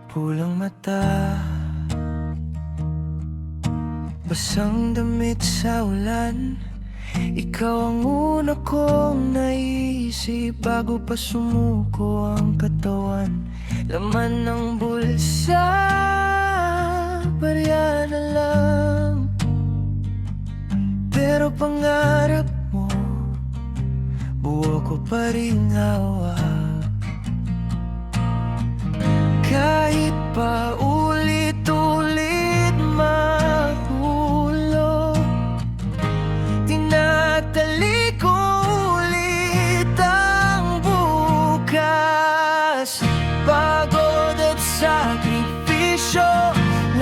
Pulang mata, basang damit sa ulan. Ikaw ang una kong naisip bago pa sumuko ang katawan. Laman ng bulsa, barya na lang. Pero pangarap mo, buo ko pa rin hawak. Kahit pa ulit-ulit mahulog, tinatali ko ulit ang bukas. Pagod at sakripisyo,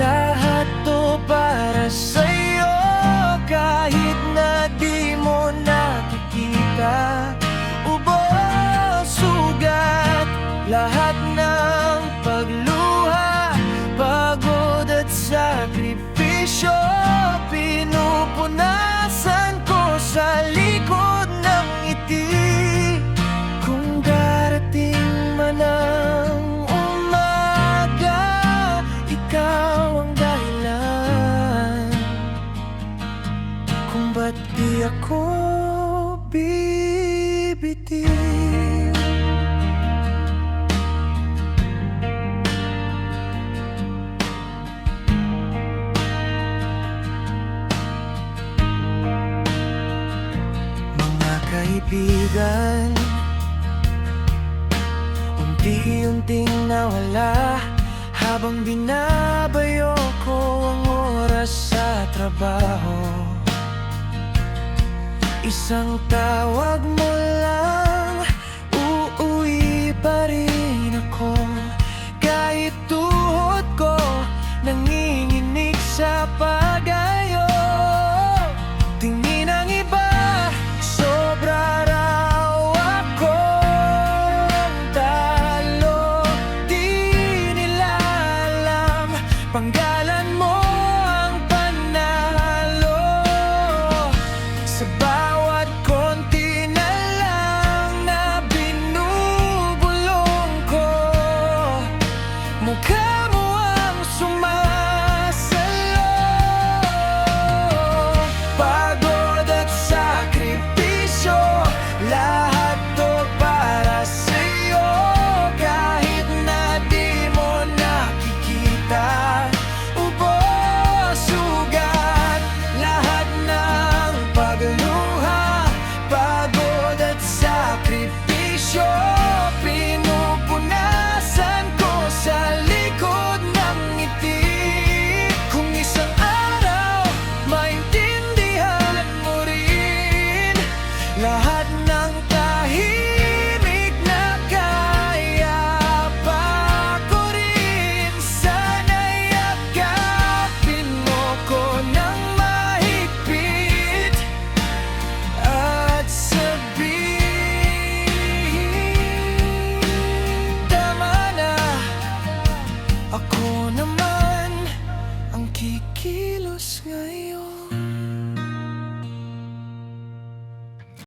lahat to para sa'yo. Kahit na di mo nakikita, ubos, sugat, lahat ng pagluha, pagod at sakripisyo, pinupunasan ko sa likod ng ngiti. Kung darating man ang umaga, ikaw ang dahilan kung ba't di ako bibitiw. Mga kaibigan, unti-unting nawala habang binabayo ko ang oras sa trabaho. Isang tawag mo lang, uuwi pa rin ako. Kahit tuhod ko nanginginig sa pag-ayo. Tingin ang iba, sobra raw akong talo. Di nila alam,